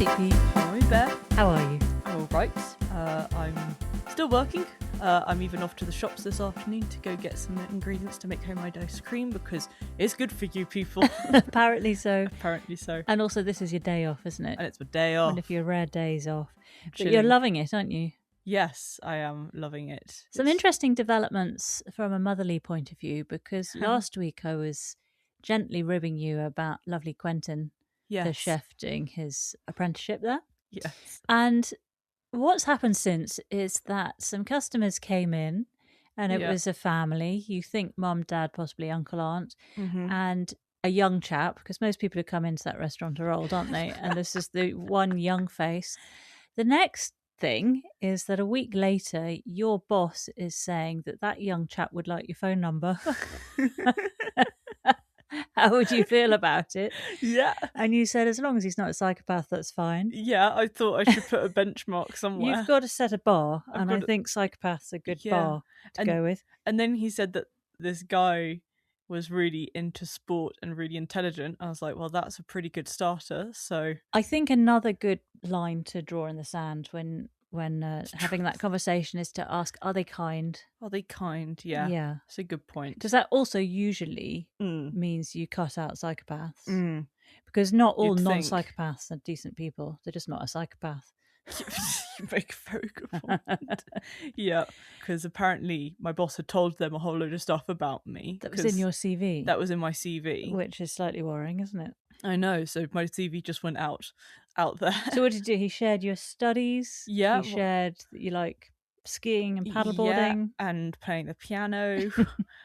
Tiki. Hi, Bear. How are you? I'm all right. I'm still working. I'm even off to the shops this afternoon to go get some ingredients to make homemade ice cream because it's good for you people. Apparently so. Apparently so. And also, this is your day off, isn't it? And it's my day off. One of your rare days off. But Chilling. you're loving it, aren't you? Yes, I am loving it. Some interesting developments from a motherly point of view, because last week I was gently ribbing you about lovely Quentin, the chef, doing his apprenticeship there. Yes. And what's happened since is that some customers came in, and it was a family. You think mum, dad, possibly uncle, aunt, and a young chap, because most people who come into that restaurant are old, aren't they? And this is the one young face. The next thing is that a week later, your boss is saying that young chap would like your phone number. How would you feel about it? Yeah. And you said, as long as he's not a psychopath, that's fine. Yeah, I thought I should put a benchmark somewhere. You've got to set a bar, and I think psychopath's a good bar to go with. And then he said that this guy was really into sport and really intelligent. I was like, well, that's a pretty good starter. So I think another good line to draw in the sand when having that conversation is to ask, are they kind? Are they kind? Yeah. Yeah. It's a good point. Because that also usually means you cut out psychopaths. Because not all non-psychopaths are decent people. They're just not a psychopath. You make a very good point. Yeah, because apparently my boss had told them a whole load of stuff about me. That was in your CV. That was in my CV. Which is slightly worrying, isn't it? I know, so my CV just went out there. So what did he do? He shared your studies? Yeah. He shared that you like skiing and paddleboarding? Yeah, and playing the piano.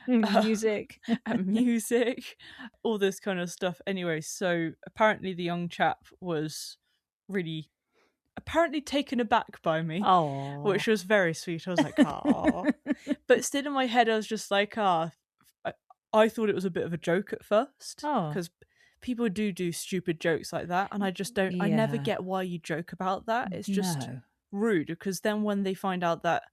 Music. And music. All this kind of stuff. Anyway, so apparently the young chap was really taken aback by me, which was very sweet. I was like, oh. But still in my head, I was just like, I thought it was a bit of a joke at first. Because people do stupid jokes like that. And I just don't, I never get why you joke about that. It's just rude, because then when they find out that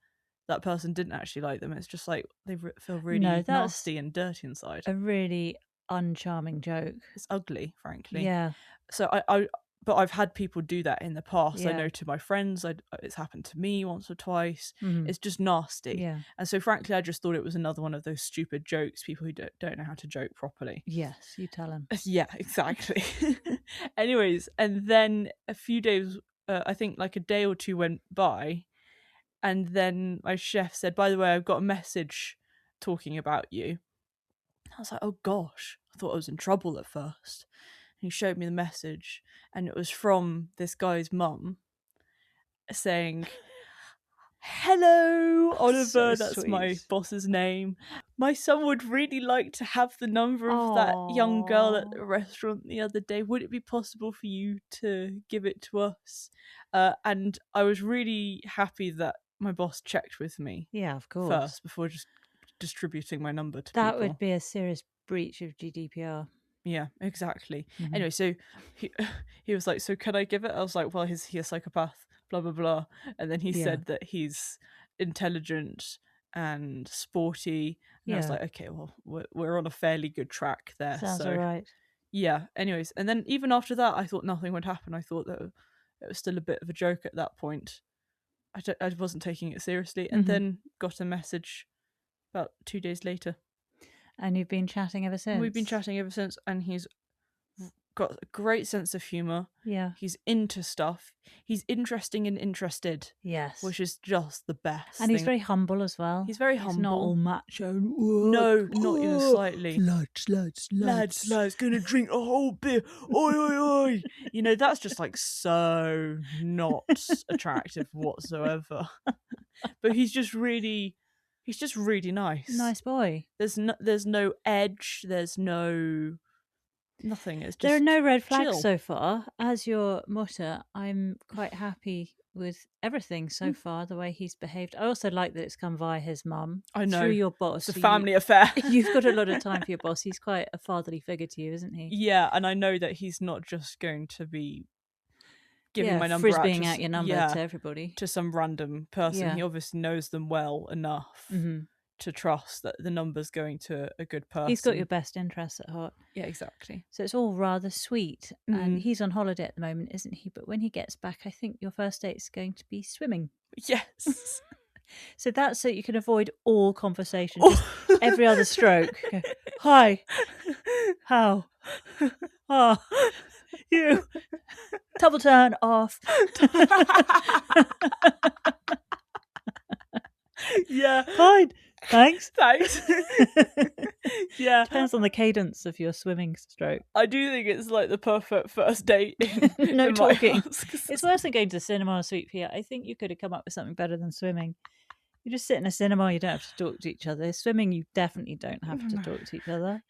that person didn't actually like them, it's just like they feel really nasty and dirty inside. A really uncharming joke. It's ugly, frankly. Yeah. So but I've had people do that in the past. Yeah. I know to my friends, it's happened to me once or twice. It's just nasty. Yeah. And so frankly, I just thought it was another one of those stupid jokes, people who don't know how to joke properly. Yes, you tell them. Yeah, exactly. Anyways, and then a few days, I think like a day or two went by, and then my chef said, by the way, I've got a message talking about you. I was like, oh gosh, I thought I was in trouble at first. He showed me the message, and it was from this guy's mum saying, hello, Oliver, so that's sweet. My boss's name. My son would really like to have the number of that young girl at the restaurant the other day. Would it be possible for you to give it to us? And I was really happy that my boss checked with me. Yeah, of course. First, before just distributing my number to people. That would be a serious breach of GDPR. Yeah, exactly. Anyway, so he was like, so can I give it? I was like, well, is he a psychopath? Blah, blah, blah. And then he said that he's intelligent and sporty. And I was like, okay, well, we're on a fairly good track there. Sounds all right. Yeah, anyways. And then even after that, I thought nothing would happen. I thought that it was still a bit of a joke at that point. I wasn't taking it seriously. And then got a message about 2 days later. And you've been chatting ever since? We've been chatting ever since, and he's got a great sense of humour. Yeah. He's into stuff. He's interesting and interested. Yes. Which is just the best. And he's very humble as well. He's very humble. He's not all macho. No, not even slightly. Lads. Gonna drink a whole beer. Oi, oi, oi. You know, that's just like so not attractive whatsoever. But he's just really nice. Nice boy. There's no edge. There's nothing. It's just there are no red flags chill. So far. As your mutter, I'm quite happy with everything so far. The way he's behaved. I also like that it's come via his mum. I know. Through your boss. It's a family affair. You've got a lot of time for your boss. He's quite a fatherly figure to you, isn't he? Yeah, and I know that he's not just going to be giving my number frisbeeing out your number to everybody, to some random person. He obviously knows them well enough to trust that the number's going to a good person. He's got your best interests at heart. Yeah, exactly. So it's all rather sweet. And he's on holiday at the moment, isn't he? But when he gets back, I think your first date's going to be swimming. Yes. So that's so you can avoid all conversation. Just every other stroke. Go, hi. How? Oh, you. Double turn off. Yeah. Fine. Thanks. Yeah. Depends on the cadence of your swimming stroke. I do think it's like the perfect first date. No in talking. It's worse than going to the cinema, Sweet Pea. I think you could have come up with something better than swimming. You just sit in a cinema, you don't have to talk to each other. Swimming, you definitely don't have to talk to each other.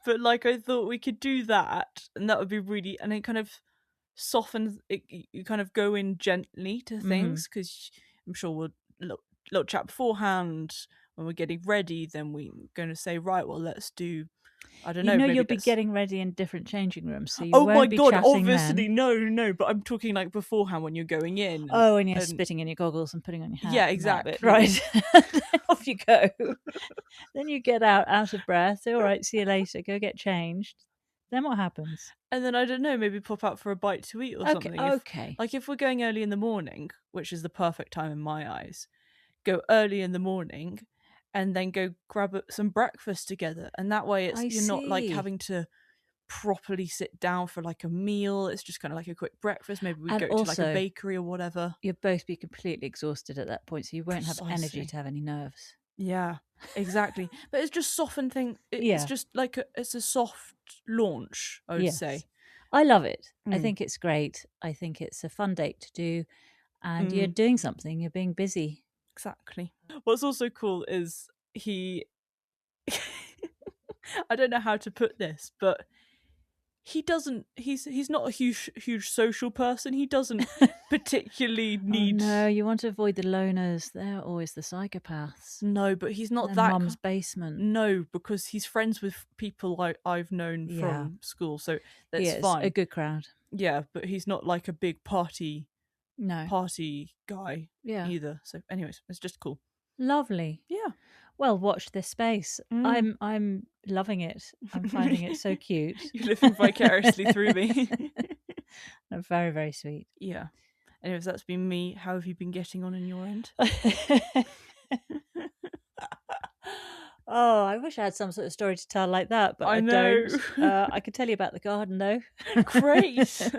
But like, I thought we could do that, and that would be really, and it kind of softens it. You kind of go in gently to things, because I'm sure we'll little chat beforehand when we're getting ready. Then we're going to say, right, well, let's do, I don't know. You know, you'll be getting ready in different changing rooms, so you won't be chatting obviously, then. No, but I'm talking like beforehand when you're going in. And you're spitting in your goggles and putting on your hat. Yeah, exactly. Right. Then off you go. Then you get out of breath. Say, all right, see you later. Go get changed. Then what happens? And then, I don't know, maybe pop out for a bite to eat or something. Okay. If we're going early in the morning, which is the perfect time in my eyes, go early in the morning and then go grab some breakfast together. And that way you're not like having to properly sit down for like a meal. It's just kind of like a quick breakfast. Maybe we go to like a bakery or whatever. You'll both be completely exhausted at that point, so you won't have energy to have any nerves. Yeah, exactly. But it's just soften thing. It's just like it's a soft launch, I would say. I love it. I think it's great. I think it's a fun date to do, and you're doing something. You're being busy. Exactly. What's also cool is he I don't know how to put this, but he's not a huge social person. He doesn't particularly need. Oh, no, you want to avoid the loners. They're always the psychopaths. No, but he's not that mum's basement. No, because he's friends with people I've known from school, so that's fine. A good crowd. Yeah, but he's not like a big party guy either. So anyways, it's just cool. Lovely. Yeah. Well, watch this space. I'm loving it. I'm finding it so cute. You're living vicariously through me. Very, very sweet. Yeah. Anyways, that's been me. How have you been getting on in your end? Oh, I wish I had some sort of story to tell like that, but I don't. I could tell you about the garden though. Great.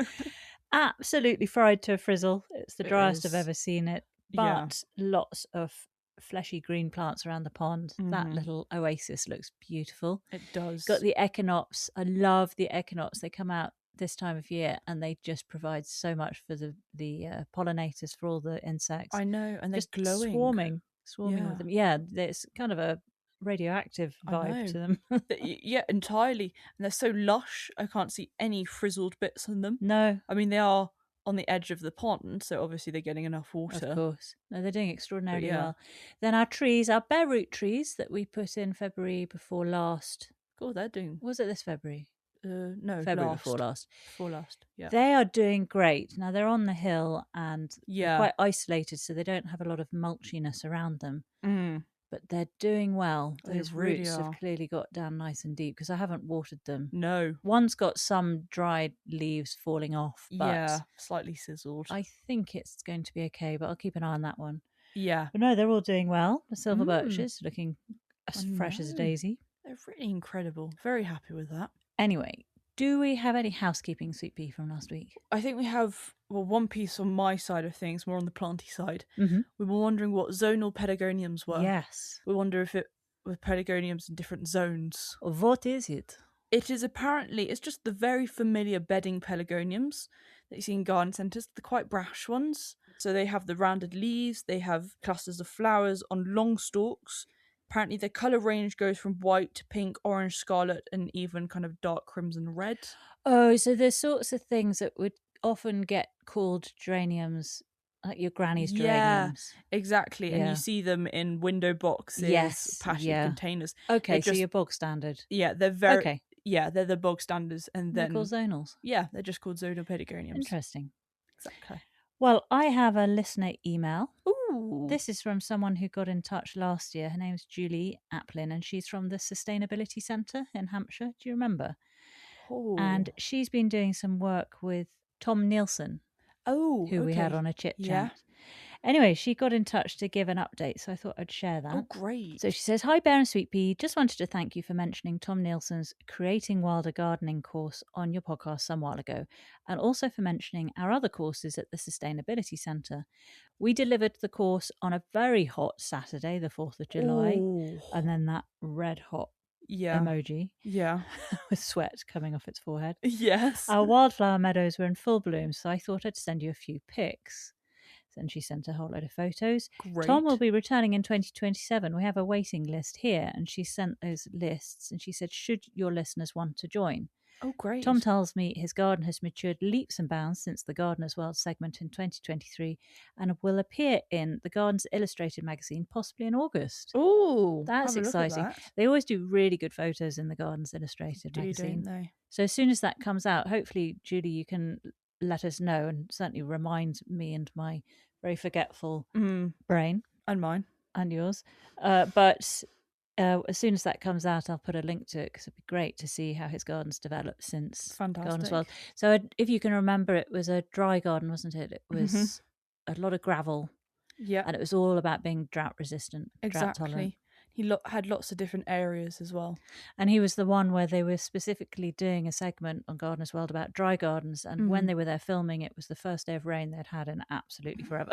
Absolutely fried to a frizzle. It's the driest I've ever seen it. But lots of fleshy green plants around the pond. That little oasis looks beautiful. It does. Got the echinops. I love the echinops. They come out this time of year and they just provide so much for the pollinators, for all the insects. I know, and they're just glowing. Swarming with them. Yeah, it's kind of a radioactive vibe to them. Yeah, entirely. And they're so lush. I can't see any frizzled bits on them. No. I mean, they are on the edge of the pond, so obviously they're getting enough water. Of course. No, they're doing extraordinarily well. Then our trees, our bare root trees that we put in February before last. Oh, they're doing... Was it this February? No, February before last. Before last, yeah. They are doing great. Now, they're on the hill and quite isolated, so they don't have a lot of mulchiness around them. But they're doing well. Those roots have clearly got down nice and deep, because I haven't watered them. No. One's got some dried leaves falling off, but slightly sizzled. I think it's going to be okay, but I'll keep an eye on that one. Yeah. But no, they're all doing well. The silver birches looking as fresh as a daisy. They're really incredible. Very happy with that. Anyway, do we have any housekeeping, Sweet Pea, from last week? I think we have, one piece on my side of things, more on the planty side. We were wondering what zonal pelargoniums were. Yes. We wonder if it were pelargoniums in different zones. What is it? It is apparently, it's just the very familiar bedding pelargoniums that you see in garden centres, the quite brash ones. So they have the rounded leaves, they have clusters of flowers on long stalks. Apparently their colour range goes from white to pink, orange, scarlet, and even kind of dark crimson red. Oh, so there's sorts of things that would often get called geraniums, like your granny's geraniums. Yeah, exactly. And you see them in window boxes, patio containers. Okay, so you're bog standard. Yeah, they're very... Okay. Yeah, they're the bog standards. And then... They're called zonals? Yeah, they're just called zonal pelargoniums. Interesting. Exactly. Well, I have a listener email. Ooh. Ooh. This is from someone who got in touch last year. Her name's Julie Applin, and she's from the Sustainability Centre in Hampshire. Do you remember? Oh. And she's been doing some work with Tom Nielsen, who we had on a chit chat. Anyway, she got in touch to give an update, so I thought I'd share that. Oh, great. So she says, "Hi, Bear and Sweet Pea. Just wanted to thank you for mentioning Tom Nielsen's Creating Wilder Gardening course on your podcast some while ago, and also for mentioning our other courses at the Sustainability Centre. We delivered the course on a very hot Saturday, the 4th of July, and then that red hot emoji with sweat coming off its forehead. Yes. Our wildflower meadows were in full bloom, so I thought I'd send you a few pics." And she sent a whole load of photos. Great. Tom will be returning in 2027. We have a waiting list here, and she sent those lists, and she said, should your listeners want to join? Oh, great. Tom tells me his garden has matured leaps and bounds since the Gardener's World segment in 2023 and will appear in the Gardens Illustrated magazine possibly in August. Oh, that's exciting. They always do really good photos in the Gardens Illustrated magazine. Don't they? So as soon as that comes out, hopefully, Julie, you can let us know and certainly remind me and my very forgetful brain. And mine. And yours. But as soon as that comes out, I'll put a link to it because it'd be great to see how his garden's developed since Gardeners World. So if you can remember, it was a dry garden, wasn't it? It was a lot of gravel. Yeah. And it was all about being drought resistant, drought tolerant. He had lots of different areas as well. And he was the one where they were specifically doing a segment on Gardener's World about dry gardens. And when they were there filming, it was the first day of rain they'd had in absolutely forever.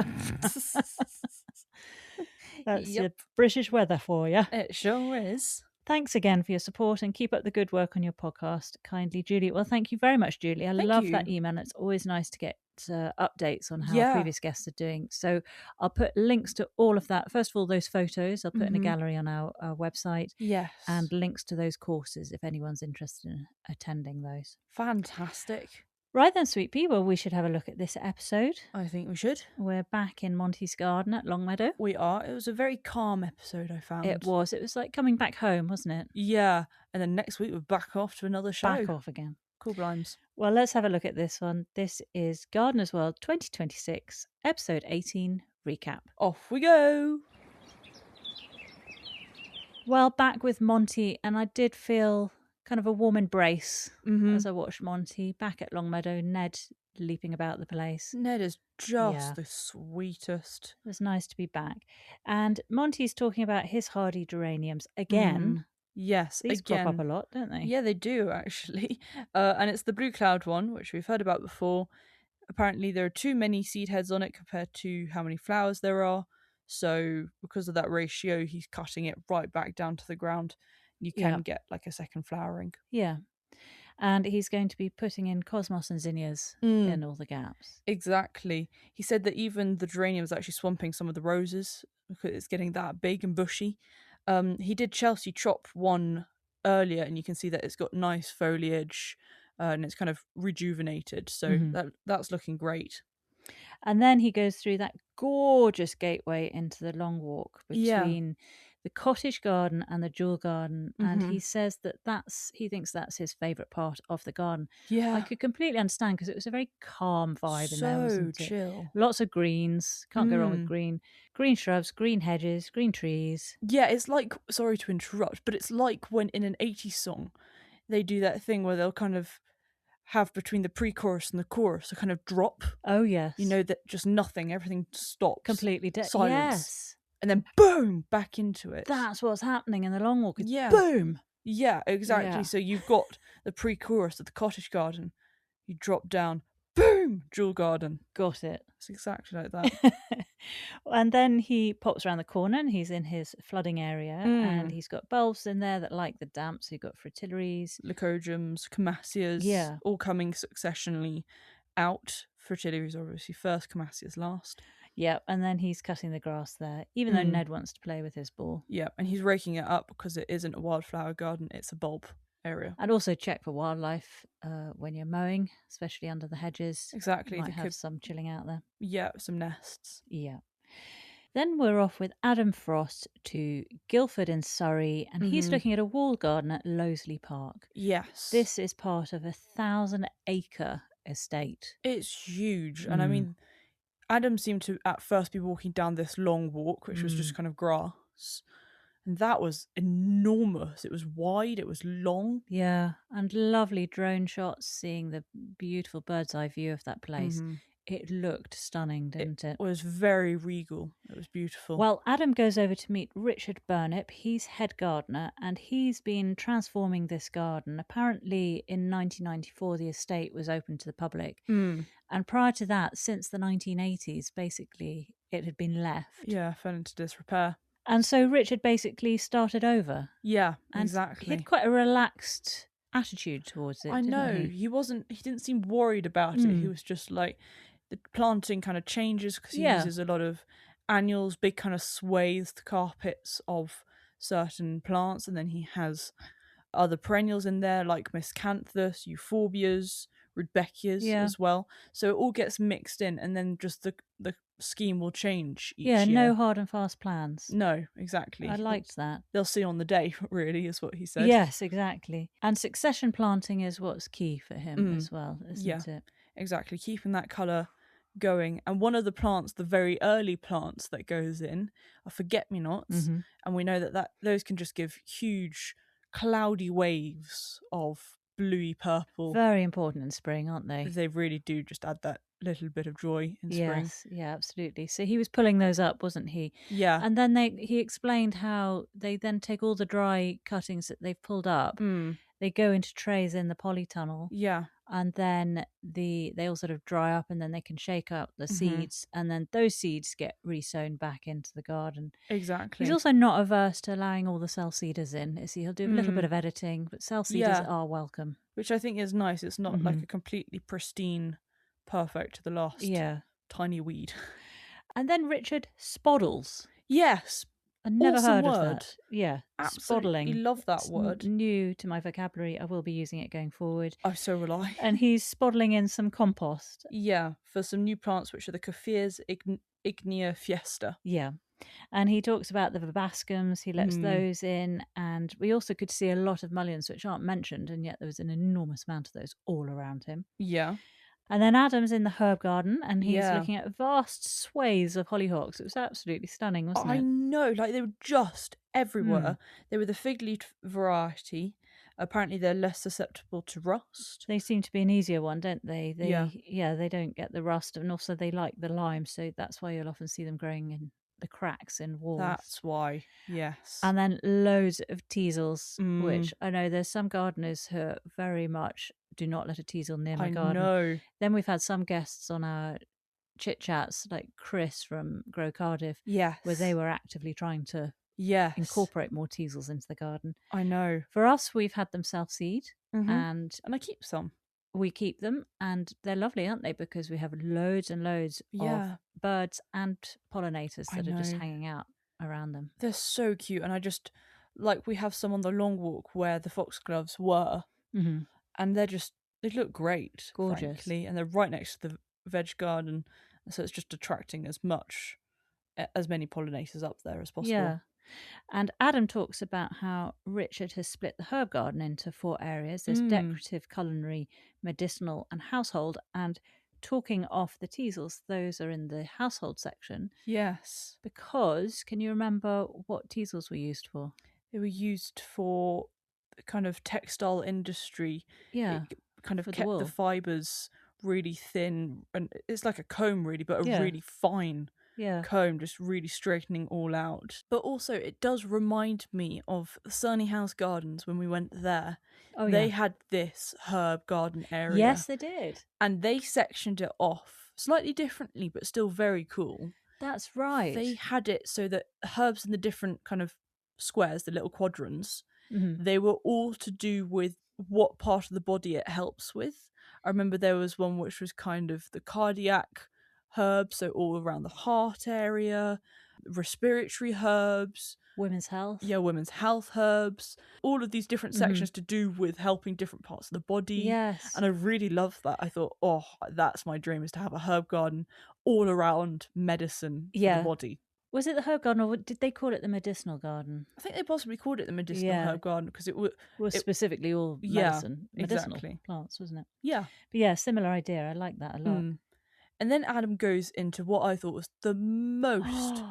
That's your British weather for you. It sure is. Thanks again for your support and keep up the good work on your podcast. Kindly, Julie. Well, thank you very much, Julie. I love that email. It's always nice to get updates on how previous guests are doing. So I'll put links to all of that. First of all, those photos I'll put in a gallery on our website. Yes. And links to those courses if anyone's interested in attending those. Fantastic. Right then, Sweet Pea, well, we should have a look at this episode. I think we should. We're back in Monty's garden at Longmeadow. We are. It was a very calm episode, I found. It was. It was like coming back home, wasn't it? Yeah. And then next week we're back off to another show. Back off again. Cool blimes. Well, let's have a look at this one. This is Gardener's World 2026, episode 18, recap. Off we go. Well, back with Monty, and I did feel kind of a warm embrace as I watched Monty back at Longmeadow. Ned leaping about the place. Ned is just the sweetest. It was nice to be back. And Monty's talking about his hardy geraniums again. Yes, these again. pop up a lot, don't they? Yeah, they do actually. And it's the blue cloud one, which we've heard about before. Apparently there are too many seed heads on it compared to how many flowers there are. So because of that ratio, he's cutting it right back down to the ground. You can get like a second flowering. Yeah. And he's going to be putting in cosmos and zinnias in all the gaps. Exactly. He said that even the geranium is actually swamping some of the roses because it's getting that big and bushy. He did Chelsea chop one earlier, and you can see that it's got nice foliage and it's kind of rejuvenated. So that's looking great. And then he goes through that gorgeous gateway into the long walk between the cottage garden and the jewel garden, and he says that he thinks that's his favourite part of the garden. Yeah, I could completely understand because it was a very calm vibe in there, wasn't it? Chill. Lots of greens, can't go wrong with green shrubs, green hedges, green trees. Yeah, it's like, sorry to interrupt, but it's like when in an 80s song they do that thing where they'll kind of have between the pre-chorus and the chorus a kind of drop. Oh yes, you know, that just nothing, everything stops completely. Silence. Yes. And then boom, back into it. That's what's happening in the long walk. It's yeah. Boom. Yeah, exactly. Yeah. So you've got the pre-chorus of the cottage garden. You drop down, boom, jewel garden. Got it. It's exactly like that. And then he pops around the corner and he's in his flooding area and he's got bulbs in there that like the damp. So you've got fritillaries, leucojums, camassias, all coming successionally out. Fritillaries obviously first, camassias last. Yeah, and then he's cutting the grass there, even though Ned wants to play with his ball. Yeah, and he's raking it up because it isn't a wildflower garden, it's a bulb area. And also check for wildlife when you're mowing, especially under the hedges. Exactly. You might have some chilling out there. Yeah, some nests. Yeah. Then we're off with Adam Frost to Guildford in Surrey, and he's looking at a walled garden at Loseley Park. Yes. This is part of a 1,000-acre estate. It's huge, and I mean, Adam seemed to at first be walking down this long walk, which was just kind of grass. And that was enormous. It was wide, it was long. Yeah, and lovely drone shots, seeing the beautiful bird's eye view of that place. It looked stunning, didn't it? It was very regal. It was beautiful. Well, Adam goes over to meet Richard Burnip. He's head gardener, and he's been transforming this garden. Apparently, in 1994, the estate was open to the public. And prior to that, since the 1980s, basically, it had been left. Yeah, fell into disrepair. And so Richard basically started over. Yeah, and exactly. He had quite a relaxed attitude towards it. I know. He didn't seem worried about it. He was just like, the planting kind of changes because he uses a lot of annuals, big kind of swathed carpets of certain plants, and then he has other perennials in there like miscanthus, euphorbias, rudbeckias as well. So it all gets mixed in, and then just the scheme will change each year. No hard and fast plans. No, exactly. I liked that. They'll see on the day, really, is what he said. Yes, exactly. And succession planting is what's key for him as well, isn't it? Exactly. Keeping that colour going. And one of the plants, the very early plants that goes in, are forget-me-nots. And we know that those can just give huge cloudy waves of bluey purple. Very important in spring, aren't they? They really do just add that little bit of joy in spring. Yes, yeah, absolutely. So he was pulling those up, wasn't he? Yeah. And then he explained how they then take all the dry cuttings that they've pulled up, they go into trays in the polytunnel. Yeah. And then they all sort of dry up, and then they can shake up the seeds, and then those seeds get resown back into the garden. Exactly. He's also not averse to allowing all the self-seeders in. He'll do a little bit of editing, but self-seeders are welcome. Which I think is nice. It's not like a completely pristine, perfect to the last tiny weed. And then Richard spoddles. Yes. I never awesome heard word. of that. Yeah, absolutely spoddling. Love that word. New to my vocabulary. I will be using it going forward. Oh, so will I. And he's spoddling in some compost. Yeah, for some new plants, which are the Kafirs Ignea Fiesta. Yeah. And he talks about the verbascums, he lets those in, and we also could see a lot of mullions which aren't mentioned, and yet there was an enormous amount of those all around him. Yeah. And then Adam's in the herb garden, and he's looking at vast swathes of hollyhocks. It was absolutely stunning, wasn't it? I know, like they were just everywhere. They were the fig-leaved variety. Apparently they're less susceptible to rust. They seem to be an easier one, don't they? They don't get the rust, and also they like the lime, so that's why you'll often see them growing in the cracks in walls. That's why, yes. And then loads of teasels, which I know there's some gardeners who very much do not let a teasel near my garden. I know. Then we've had some guests on our chit chats, like Chris from Grow Cardiff, where they were actively trying to incorporate more teasels into the garden. I know. For us, we've had them self-seed, and I keep some. We keep them, and they're lovely, aren't they? Because we have loads and loads of birds and pollinators that are just hanging out around them. They're so cute, and I just like we have some on the long walk where the foxgloves were, and they look great, gorgeous, frankly, and they're right next to the veg garden, so it's just attracting as many pollinators up there as possible. Yeah. And Adam talks about how Richard has split the herb garden into 4 areas. There's decorative, culinary, medicinal, and household. And talking off the teasels, those are in the household section. Yes. Because, can you remember what teasels were used for? They were used for the kind of textile industry. Yeah. It kind of kept the fibres really thin. And it's like a comb, really, but a really fine comb, just really straightening all out. But also it does remind me of Sunny House Gardens when we went there. They had this herb garden area. Yes, they did. And they sectioned it off slightly differently, but still very cool. That's right. They had it so that herbs in the different kind of squares, the little quadrants, they were all to do with what part of the body it helps with. I remember there was one which was kind of the cardiac herbs, so all around the heart area, respiratory herbs, women's health. Yeah, women's health herbs. All of these different sections to do with helping different parts of the body. Yes. And I really loved that. I thought, that's my dream, is to have a herb garden all around medicine for the body. Was it the herb garden, or did they call it the medicinal garden? I think they possibly called it the medicinal herb garden because it was specifically all medicinal plants, wasn't it? Yeah. But yeah, similar idea. I like that a lot. And then Adam goes into what I thought was the most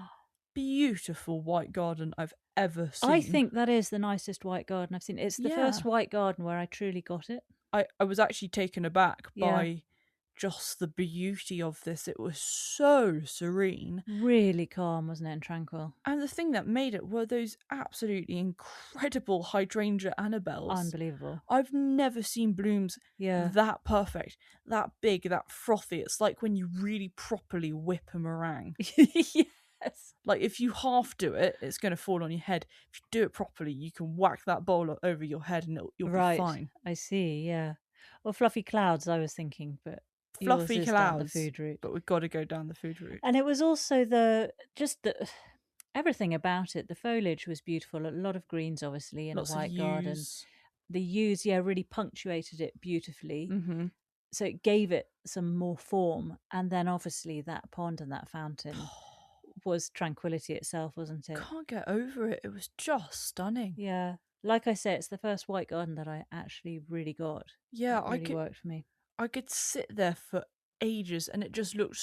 beautiful white garden I've ever seen. I think that is the nicest white garden I've seen. It's the first white garden where I truly got it. I was actually taken aback by just the beauty of this. It was so serene. Really calm, wasn't it, and tranquil. And the thing that made it were those absolutely incredible hydrangea Annabelles. Unbelievable. I've never seen blooms that perfect, that big, that frothy. It's like when you really properly whip a meringue. Yes. Like if you half do it, it's going to fall on your head. If you do it properly, you can whack that bowl over your head and you'll be fine. I see, yeah. Well, fluffy clouds, I was thinking, but fluffy clouds, the food route. But we've got to go down the food route. And it was also everything about it. The foliage was beautiful. A lot of greens, obviously, in a white garden. The yews, really punctuated it beautifully. Mm-hmm. So it gave it some more form. And then obviously that pond and that fountain was tranquility itself, wasn't it? Can't get over it. It was just stunning. Yeah. Like I say, it's the first white garden that I actually really got. Yeah, it really worked for me. I could sit there for ages and it just looked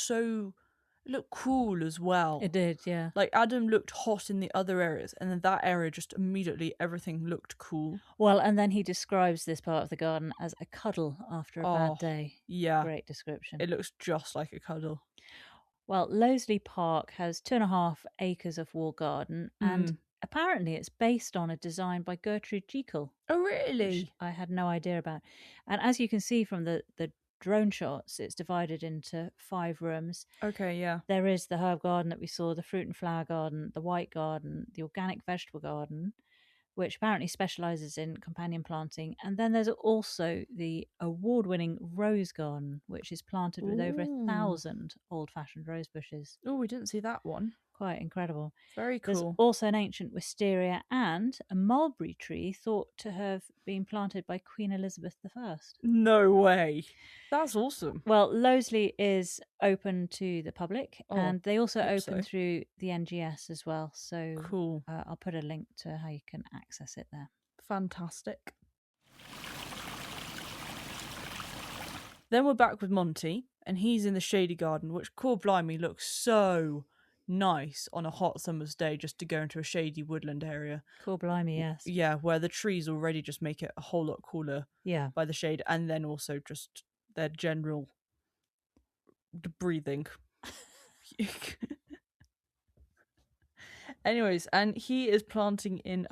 cool as well. It did, yeah. Like Adam looked hot in the other areas and then that area just immediately everything looked cool. Well, and then he describes this part of the garden as a cuddle after a bad day. Yeah. Great description. It looks just like a cuddle. Well, Loseley Park has 2.5 acres of wall garden and apparently it's based on a design by Gertrude Jekyll. Oh, really? Which I had no idea about. And as you can see from the drone shots, it's divided into 5 rooms. Okay, yeah. There is the herb garden that we saw, the fruit and flower garden, the white garden, the organic vegetable garden, which apparently specialises in companion planting. And then there's also the award-winning rose garden, which is planted with over 1,000 old-fashioned rose bushes. Oh, we didn't see that one. Quite incredible. Very cool. There's also an ancient wisteria and a mulberry tree thought to have been planted by Queen Elizabeth I. No way. That's awesome. Well, Loseley is open to the public and they also open through the NGS as well. So cool. I'll put a link to how you can access it there. Fantastic. Then we're back with Monty and he's in the shady garden, which, core blimey, looks so nice on a hot summer's day just to go into a shady woodland area. Cool blimey, yes. Yeah, where the trees already just make it a whole lot cooler by the shade and then also just their general breathing. Anyways, and he is planting in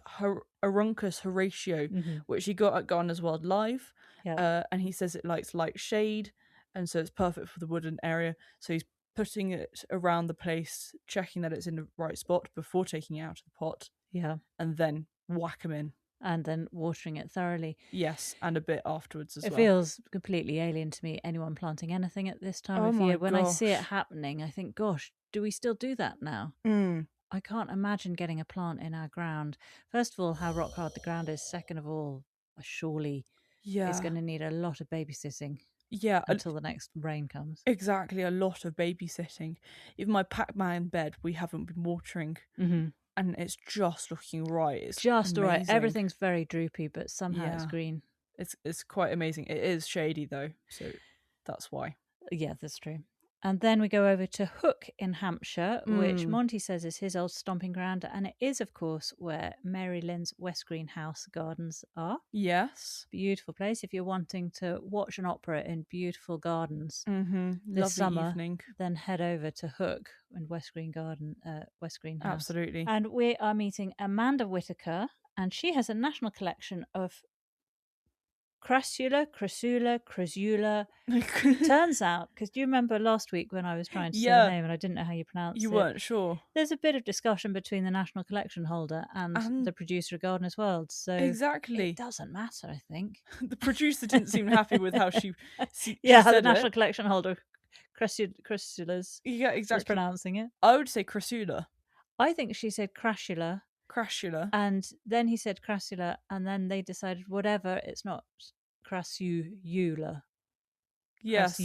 Aruncus Horatio, which he got at Gardener's World Live. And he says it likes light shade and so it's perfect for the woodland area. So he's putting it around the place, checking that it's in the right spot before taking it out of the pot. Yeah. And then whack them in. And then watering it thoroughly. Yes, and a bit afterwards as well. It feels completely alien to me, anyone planting anything at this time of year. When I see it happening, I think, gosh, do we still do that now? I can't imagine getting a plant in our ground. First of all, how rock hard the ground is. Second of all, surely it's going to need a lot of babysitting. Yeah. Until the next rain comes. Exactly, a lot of babysitting. Even my Pac-Man bed, we haven't been watering. And it's just looking right. It's just amazing. Right. Everything's very droopy, but somehow it's green. It's quite amazing. It is shady though, so that's why. Yeah, that's true. And then we go over to Hook in Hampshire, which Monty says is his old stomping ground. And it is, of course, where Mary Lynn's West Green House gardens are. Yes. Beautiful place. If you're wanting to watch an opera in beautiful gardens Lovely this summer, evening. Then head over to Hook and West Green House. Absolutely. And we are meeting Amanda Whittaker, and she has a national collection of crasula. Turns out, because do you remember last week when I was trying to say the name and I didn't know how you pronounce it? You weren't sure. There's a bit of discussion between the national collection holder and the producer of Gardener's World. So exactly, it doesn't matter, I think. The producer didn't seem happy with how she the national collection holder, crassulas. Yeah, exactly. Was pronouncing it. I would say crassula. I think she said crasula. And then he said crassula, and then they decided whatever, it's not crassula. Yes,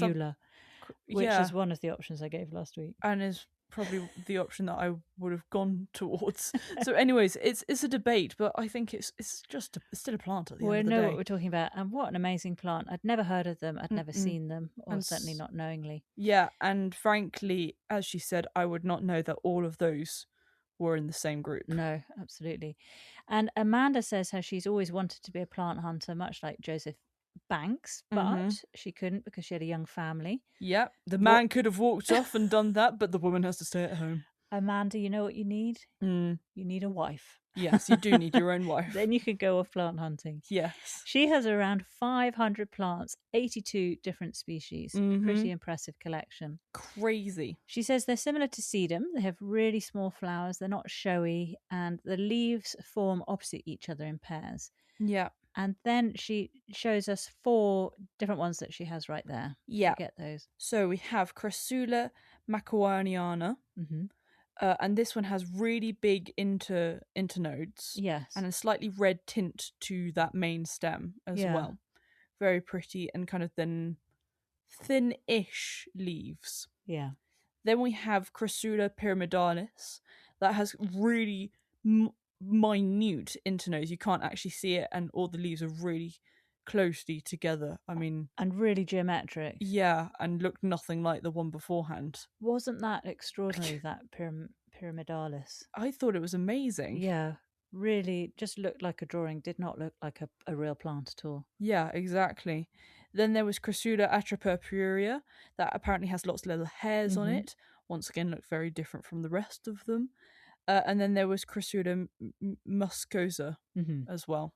which is one of the options I gave last week. And is probably the option that I would have gone towards. So anyways, it's a debate, but I think it's just it's still a plant at the end of the day. We know what we're talking about, and what an amazing plant. I'd never heard of them, I'd never seen them, or certainly not knowingly. Yeah, and frankly, as she said, I would not know that all of those were in the same group. No, absolutely. And Amanda says how she's always wanted to be a plant hunter, much like Joseph Banks, but she couldn't because she had a young family. Yep, the man could have walked off and done that, but the woman has to stay at home. Amanda, you know what you need? You need a wife. Yes, you do need your own wife. Then you can go off plant hunting. Yes. She has around 500 plants, 82 different species. Pretty impressive collection. Crazy. She says they're similar to sedum. They have really small flowers. They're not showy. And the leaves form opposite each other in pairs. Yeah. And then she shows us 4 different ones that she has right there. Yeah. Get those. So we have Crassula macawaniana. And this one has really big internodes. Yes. And a slightly red tint to that main stem as well. Very pretty and kind of thin-ish leaves. Yeah. Then we have Crassula pyramidalis that has really minute internodes. You can't actually see it, and all the leaves are really closely together. I mean, and really geometric. Yeah, and looked nothing like the one beforehand. Wasn't that extraordinary, that pyramidalis? I thought it was amazing. Yeah, really just looked like a drawing, did not look like a real plant at all. Yeah, exactly. Then there was Crassula atrapurpurea that apparently has lots of little hairs on it. Once again, looked very different from the rest of them. And then there was Crassula muscosa as well.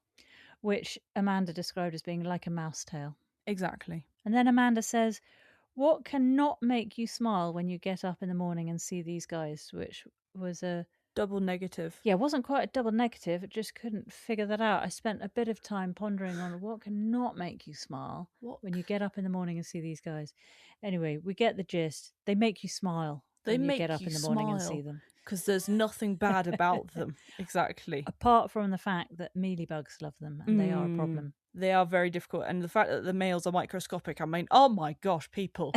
Which Amanda described as being like a mouse tail. Exactly. And then Amanda says, what cannot make you smile when you get up in the morning and see these guys? Which was a... double negative. Yeah, it wasn't quite a double negative. I just couldn't figure that out. I spent a bit of time pondering on what cannot make you smile when you get up in the morning and see these guys. Anyway, we get the gist. They make you smile when you get up in the morning and see them. Because there's nothing bad about them. Exactly. Apart from the fact that mealybugs love them and they are a problem. They are very difficult. And the fact that the males are microscopic, I mean, oh my gosh, people.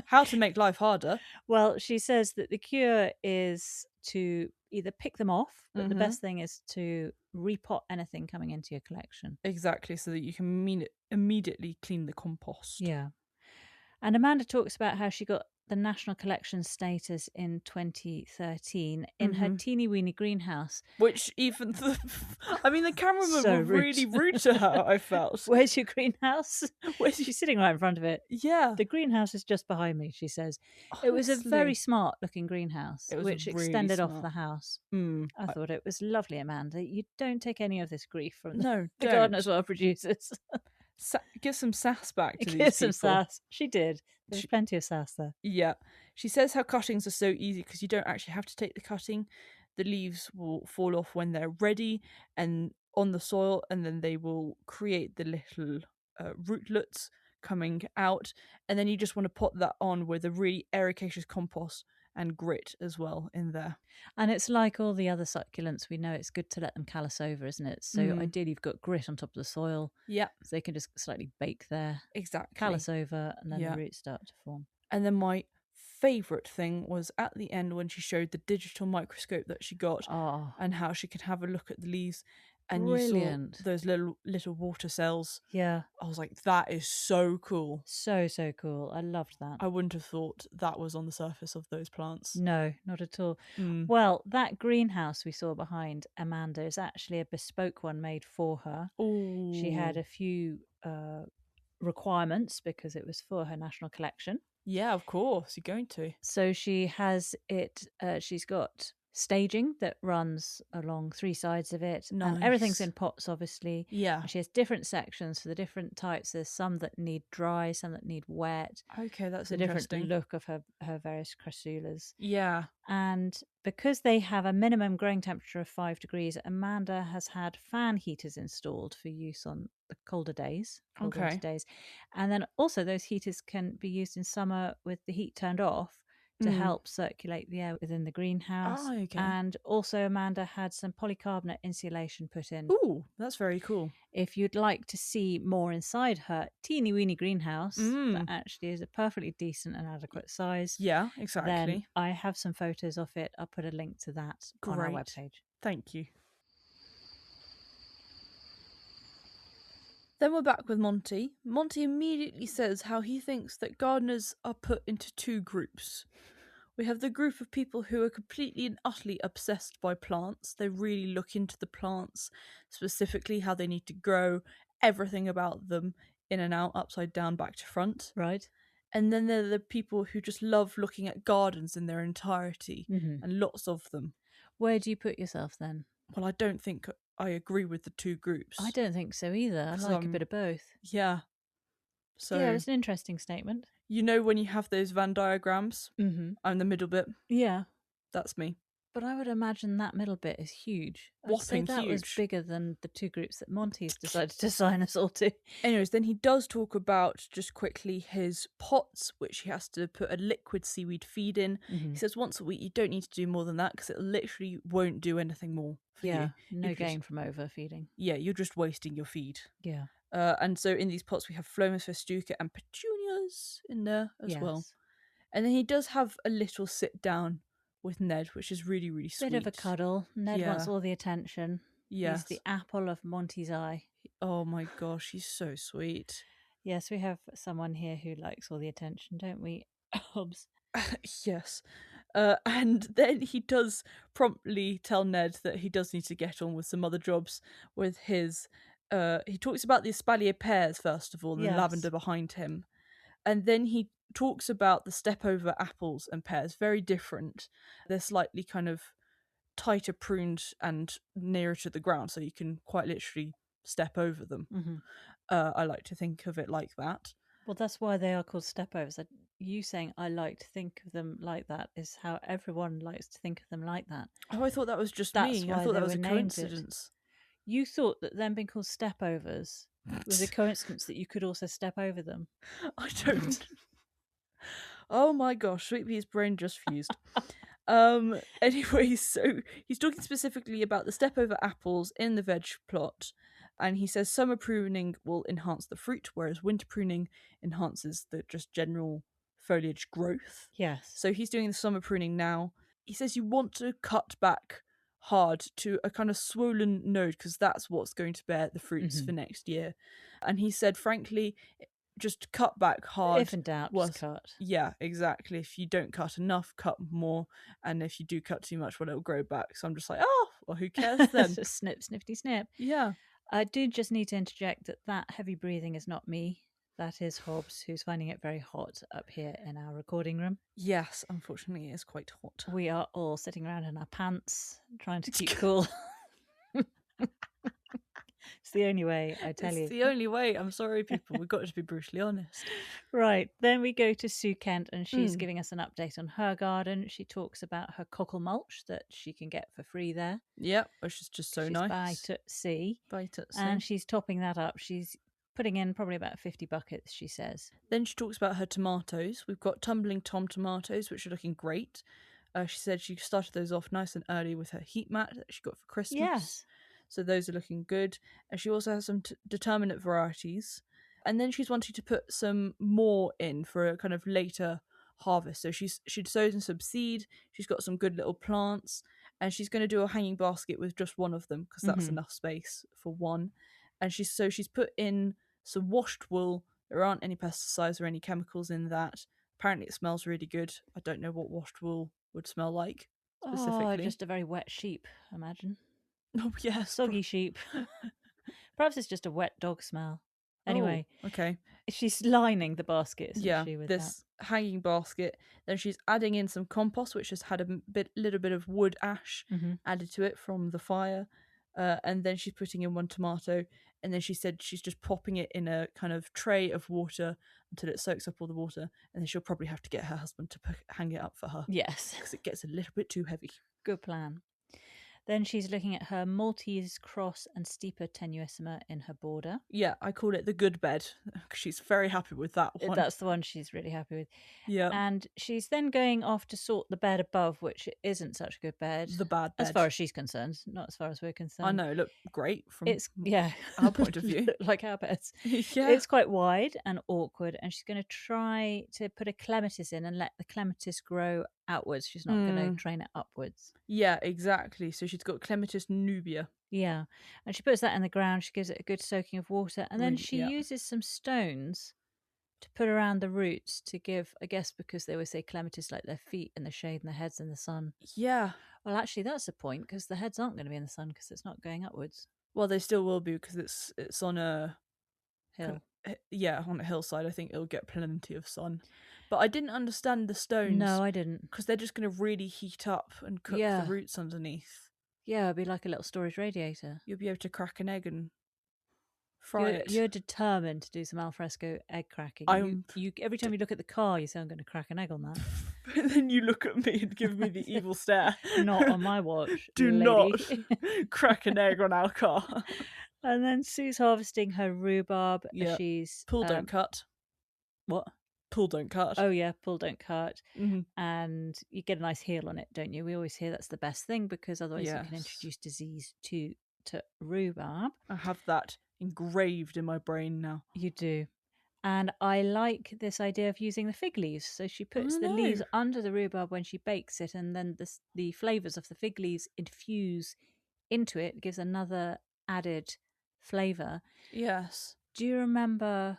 How to make life harder. Well, she says that the cure is to either pick them off, but the best thing is to repot anything coming into your collection. Exactly, so that you can immediately clean the compost. Yeah. And Amanda talks about how she got the National Collection status in 2013 in her teeny weeny greenhouse. Which even the cameramen were really rude to her, I felt. Where's your greenhouse? She's sitting right in front of it. Yeah. The greenhouse is just behind me, she says. Honestly, it was a very smart looking greenhouse, which really extended off the house. I thought it was lovely, Amanda. You don't take any of this grief from the Gardener's World producers. Give some sass back to these people. Give some sass. She did. There's plenty of sass there. Yeah. She says how cuttings are so easy because you don't actually have to take the cutting. The leaves will fall off when they're ready and on the soil, and then they will create the little rootlets coming out. And then you just want to pot that on with a really ericaceous compost and grit as well in there. And it's like all the other succulents, we know it's good to let them callus over, isn't it? So ideally you've got grit on top of the soil. Yeah. So they can just slightly bake there. Exactly. Callus over, and then the roots start to form. And then my favourite thing was at the end when she showed the digital microscope that she got and how she could have a look at the leaves. And Brilliant. You saw those little water cells. Yeah. I was like, that is so cool. So cool. I loved that. I wouldn't have thought that was on the surface of those plants. No, not at all. Well, that greenhouse we saw behind Amanda is actually a bespoke one made for her. Ooh. She had a few requirements because it was for her national collection. Yeah, of course. You're going to. So she has it, she's got staging that runs along 3 sides of it. Nice. And everything's in pots, obviously. Yeah. And she has different sections for the different types. There's some that need dry, some that need wet. Okay, that's the interesting. Different look of her various crassulas. Yeah. And because they have a minimum growing temperature of 5 degrees, Amanda has had fan heaters installed for use on the colder days. Days. And then also those heaters can be used in summer with the heat turned off, to help circulate the air within the greenhouse. Oh, okay. And also Amanda had some polycarbonate insulation put in. Ooh, that's very cool. If you'd like to see more inside her teeny weeny greenhouse, that actually is a perfectly decent and adequate size. Yeah, exactly. Then I have some photos of it. I'll put a link to that on our webpage. Thank you. Then we're back with Monty. Monty immediately says how he thinks that gardeners are put into two groups. We have the group of people who are completely and utterly obsessed by plants. They really look into the plants, specifically how they need to grow, everything about them, in and out, upside down, back to front. Right. And then there are the people who just love looking at gardens in their entirety, and lots of them. Where do you put yourself then? Well, I don't think I agree with the two groups. I don't think so either. I like a bit of both. Yeah. So yeah, it's an interesting statement. You know when you have those Venn diagrams? I'm the middle bit. Yeah. That's me. But I would imagine that middle bit is huge. Whopping that huge. was bigger than the two groups that Monty's decided to assign us all to. Anyways, then he does talk about, just quickly, his pots, which he has to put a liquid seaweed feed in. He says once a week you don't need to do more than that because it literally won't do anything more for you. No gain from overfeeding. Yeah, you're just wasting your feed. Yeah. And so in these pots we have Phlomis festuca and petunias in there as well. And then he does have a little sit down with Ned, which is really, really sweet. Bit of a cuddle. Ned wants all the attention. Yes. He's the apple of Monty's eye. Oh my gosh, he's so sweet. Yes, we have someone here who likes all the attention, don't we, Hobbs? Yes. And then he does promptly tell Ned that he does need to get on with some other jobs with his... he talks about the espalier pears, first of all, the lavender behind him. And then he talks about the step-over apples and pears, very different. They're slightly kind of tighter pruned and nearer to the ground, so you can quite literally step over them. I like to think of it like that. Well, that's why they are called stepovers. You saying I like to think of them like that is how everyone likes to think of them like that. Oh, I thought that was just me. I thought that was a coincidence. You thought that them being called stepovers was a coincidence that you could also step over them. I don't. Oh my gosh, Sweet Pea's brain just fused. Anyway, so he's talking specifically about the step-over apples in the veg plot, and he says summer pruning will enhance the fruit, whereas winter pruning enhances the just general foliage growth. Yes. So he's doing the summer pruning now. He says you want to cut back hard to a kind of swollen node because that's what's going to bear the fruits for next year. And he said, frankly, just cut back hard. If in doubt, just cut. Yeah, exactly. If you don't cut enough, cut more. And if you do cut too much, well, it'll grow back. So I'm just like, oh, well, who cares then? Just snip, snifty, snip. Yeah. I do just need to interject that heavy breathing is not me. That is Hobbs, who's finding it very hot up here in our recording room. Yes, unfortunately, it is quite hot. We are all sitting around in our pants, trying to keep cool. It's the only way, I tell you. It's the only way. I'm sorry, people. We've got to be brutally honest. Right. Then we go to Sue Kent, and she's giving us an update on her garden. She talks about her cockle mulch that she can get for free there. Yeah, which is just so nice. By Tootsie. By Tootsie. And she's topping that up. She's putting in probably about 50 buckets, she says. Then she talks about her tomatoes. We've got Tumbling Tom tomatoes, which are looking great. She said she started those off nice and early with her heat mat that she got for Christmas. Yes. So those are looking good. And she also has some determinate varieties. And then she's wanting to put some more in for a kind of later harvest. So she'd sowed in some seed. She's got some good little plants. And she's going to do a hanging basket with just one of them because that's enough space for one. And she's put in some washed wool. There aren't any pesticides or any chemicals in that. Apparently it smells really good. I don't know what washed wool would smell like specifically. Oh, just a very wet sheep, I imagine. Oh, yeah. Soggy sheep. Perhaps it's just a wet dog smell. Anyway. Oh, okay. She's lining the basket, with this hanging basket. Then she's adding in some compost, which has had a little bit of wood ash added to it from the fire. And then she's putting in one tomato. And then she said she's just popping it in a kind of tray of water until it soaks up all the water. And then she'll probably have to get her husband to hang it up for her. Yes. Because it gets a little bit too heavy. Good plan. Then she's looking at her Maltese cross and steeper tenuissima in her border. Yeah, I call it the good bed because she's very happy with that one. That's the one she's really happy with. Yeah. And she's then going off to sort the bed above, which isn't such a good bed. The bad bed. As far as she's concerned, not as far as we're concerned. I know, look great from our point of view. Like our beds. Yeah. It's quite wide and awkward, and she's going to try to put a clematis in and let the clematis grow outwards. She's not going to train it upwards. Yeah, exactly. So she's got Clematis nubia. Yeah. And she puts that in the ground. She gives it a good soaking of water. And then she uses some stones to put around the roots to give, I guess, because they always say clematis like their feet in the shade and their heads in the sun. Yeah. Well, actually, that's the point, because the heads aren't going to be in the sun because it's not going upwards. Well, they still will be because it's on a hill. On a hillside. I think it'll get plenty of sun. But I didn't understand the stones. No, I didn't. Because they're just going to really heat up and cook the roots underneath. Yeah, it'd be like a little storage radiator. You'll be able to crack an egg and fry it. You're determined to do some alfresco egg cracking. Every time you look at the car, you say, I'm going to crack an egg on that. But then you look at me and give me the evil stare. Not on my watch. Do lady. not crack an egg on our car. And then Sue's harvesting her rhubarb. Yeah. She's pull, don't cut. What? Pull, don't cut. Oh yeah, pull, don't cut. Mm-hmm. And you get a nice heel on it, don't you? We always hear that's the best thing, because otherwise you can introduce disease to rhubarb. I have that engraved in my brain now. You do. And I like this idea of using the fig leaves. So she puts the leaves under the rhubarb when she bakes it, and then the flavours of the fig leaves infuse into it. It gives another added flavour. Yes. Do you remember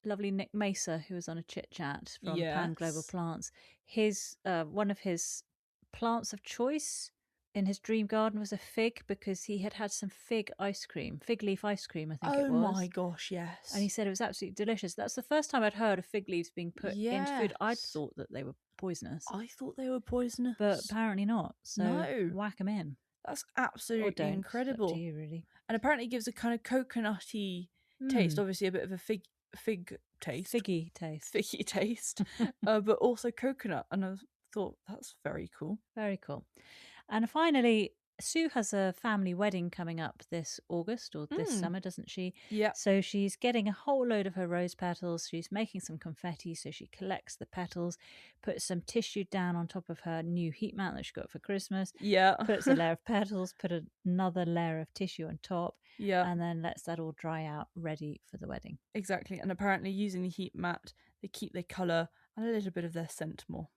lovely Nick Mesa, who was on a chit chat from Pan Global Plants? His one of his plants of choice in his dream garden was a fig, because he had some fig leaf ice cream, I think it was. Oh my gosh, yes. And he said it was absolutely delicious. That's the first time I'd heard of fig leaves being put into food. I'd thought that they were poisonous. I thought they were poisonous. But apparently not. So whack them in. That's absolutely incredible. It's up to you, really. And apparently it gives a kind of coconutty taste. Obviously a bit of a fig taste. Figgy taste. But also coconut. And I thought, that's very cool. Very cool. And finally, Sue has a family wedding coming up this August, or this summer, doesn't she? Yeah. So she's getting a whole load of her rose petals. She's making some confetti, so she collects the petals, puts some tissue down on top of her new heat mat that she got for Christmas. Yeah. Puts a layer of petals, put another layer of tissue on top. Yeah. And then lets that all dry out, ready for the wedding. Exactly. And apparently using the heat mat, they keep their colour and a little bit of their scent more.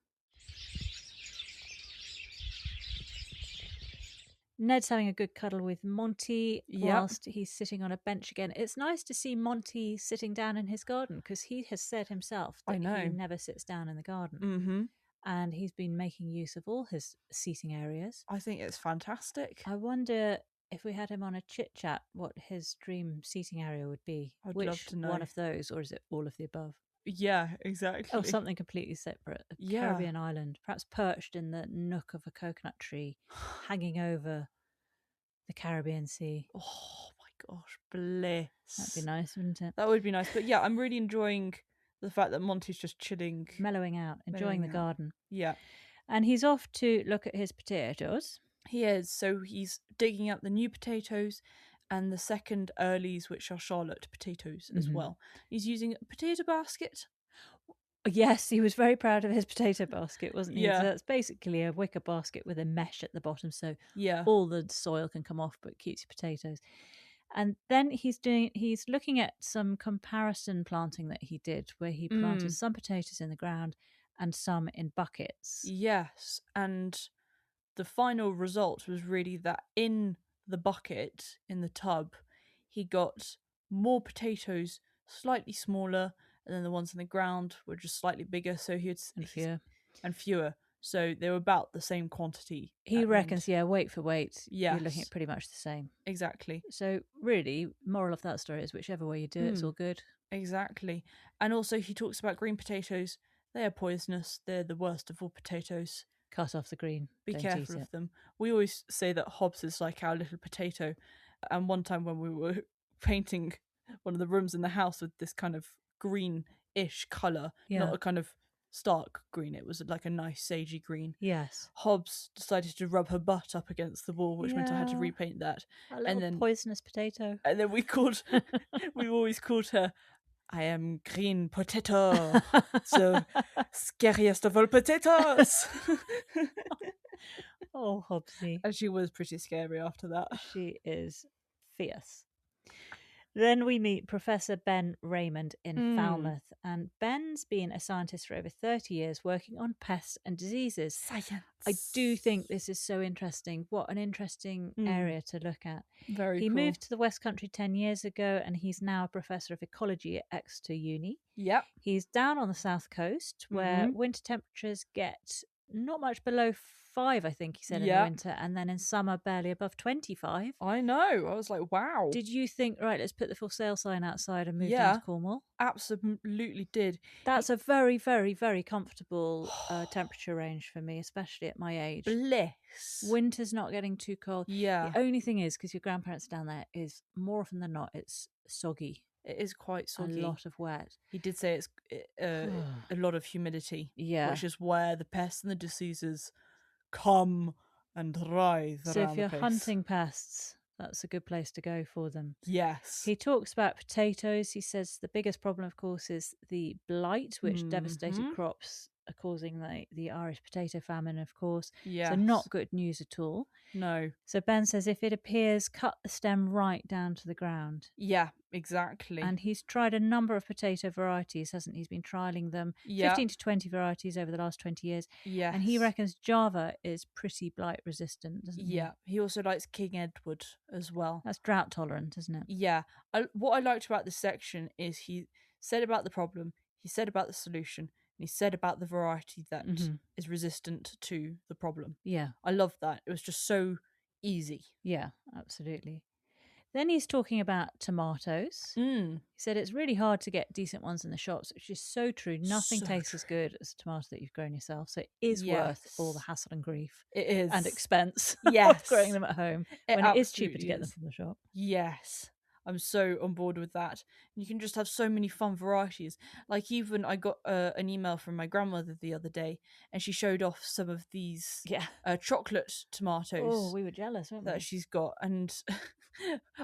Ned's having a good cuddle with Monty whilst he's sitting on a bench again. It's nice to see Monty sitting down in his garden, because he has said himself that he never sits down in the garden. Mm-hmm. And he's been making use of all his seating areas. I think it's fantastic. I wonder if we had him on a chit-chat, what his dream seating area would be. I'd love to know. One of those, or is it all of the above? Yeah, exactly. Oh, something completely separate. A Caribbean island, perhaps perched in the nook of a coconut tree, hanging over the Caribbean Sea. Oh my gosh, bliss. That'd be nice, wouldn't it? That would be nice. But yeah, I'm really enjoying the fact that Monty's just chilling. Mellowing out, enjoying the garden. Yeah. And he's off to look at his potatoes. He is. So he's digging up the new potatoes and the second earlies, which are Charlotte potatoes as well. He's using a potato basket. Yes, he was very proud of his potato basket, wasn't he? Yeah. So that's basically a wicker basket with a mesh at the bottom, so yeah, all the soil can come off, but keeps your potatoes. And then he's looking at some comparison planting that he did, where he planted some potatoes in the ground and some in buckets. Yes, and the final result was really that in the bucket, in the tub, he got more potatoes, slightly smaller, and then the ones in the ground were just slightly bigger, so and fewer. So they were about the same quantity. He reckons, weight for weight, yes, you're looking at pretty much the same. Exactly. So really, moral of that story is whichever way you do it, it's all good. Exactly. And also he talks about green potatoes. They are poisonous. They're the worst of all potatoes. Cut off the green. Be Don't careful of them. We always say that Hobbs is like our little potato. And one time when we were painting one of the rooms in the house with this kind of greenish colour, not a kind of stark green. It was like a nice sagey green. Yes. Hobbs decided to rub her butt up against the wall, which meant I had to repaint that. A little poisonous potato. And then we always called her, I am green potato, so scariest of all potatoes. Oh, Hobbsy. And she was pretty scary after that. She is fierce. Then we meet Professor Ben Raymond in Falmouth, and Ben's been a scientist for over 30 years working on pests and diseases. Science. I do think this is so interesting. What an interesting area to look at. Very He cool. moved to the West Country 10 years ago, and he's now a professor of ecology at Exeter Uni. Yep. He's down on the south coast where winter temperatures get not much below 5, I think he said, in the winter, and then in summer barely above 25. I know. I was like, wow. Did you think, right, let's put the for sale sign outside and move down to Cornwall? Absolutely did. That's a very, very, very comfortable temperature range for me, especially at my age. Bliss. Winter's not getting too cold. Yeah. The only thing is, because your grandparents are down there, is more often than not, it's soggy. It is quite soggy. A lot of wet. He did say it's a lot of humidity. Yeah. Which is where the pests and the diseases come and writhe so around if you're the place. hunting pests, that's a good place to go for them. Yes. He talks about potatoes. He says the biggest problem, of course, is the blight, which devastated crops are causing the Irish potato famine, of course. Yes. So not good news at all. No. So Ben says if it appears, cut the stem right down to the ground. Yeah, exactly. And he's tried a number of potato varieties, hasn't he? He's been trialling them, 15 to 20 varieties over the last 20 years. Yes. And he reckons Java is pretty blight resistant, doesn't he? Yeah. He also likes King Edward as well. That's drought tolerant, isn't it? Yeah. What I liked about this section is he said about the problem, he said about the solution, and he said about the variety that is resistant to the problem. Yeah. I love that. It was just so easy. Yeah, absolutely. Then he's talking about tomatoes. He said it's really hard to get decent ones in the shops, which is so true. Nothing tastes as good as a tomato that you've grown yourself. So it is worth all the hassle and grief. It is. And expense of growing them at home when it is cheaper to get them from the shop. Yes. I'm so on board with that. You can just have so many fun varieties. Like even I got an email from my grandmother the other day, and she showed off some of these chocolate tomatoes. Oh, we were jealous, weren't we? That she's got, and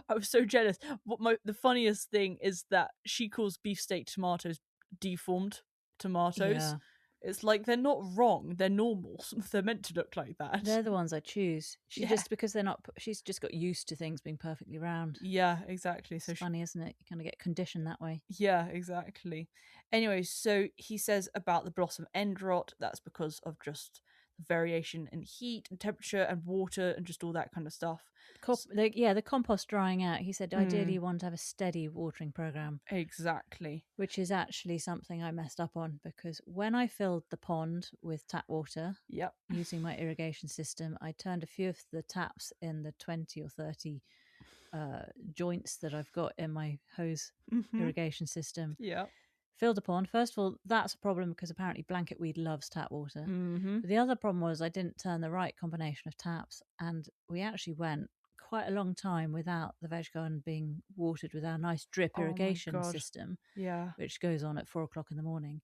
I was so jealous. The funniest thing is that she calls beefsteak tomatoes deformed tomatoes. Yeah. It's like they're not wrong. They're normal. They're meant to look like that. They're the ones I choose. Just because they're not. She's just got used to things being perfectly round. Yeah, exactly. So it's funny, isn't it? You kind of get conditioned that way. Yeah, exactly. Anyway, so he says about the blossom end rot. That's because of just the variation in heat and temperature and water and just all that kind of stuff. The compost drying out. He said ideally you want to have a steady watering program. Exactly. Which is actually something I messed up on, because when I filled the pond with tap water using my irrigation system, I turned a few of the taps in the 20 or 30 joints that I've got in my hose irrigation system. Yeah. Filled the pond. First of all, that's a problem because apparently blanket weed loves tap water. But the other problem was I didn't turn the right combination of taps, and we actually went quite a long time without the veg garden being watered with our nice drip irrigation system, which goes on at 4 o'clock in the morning.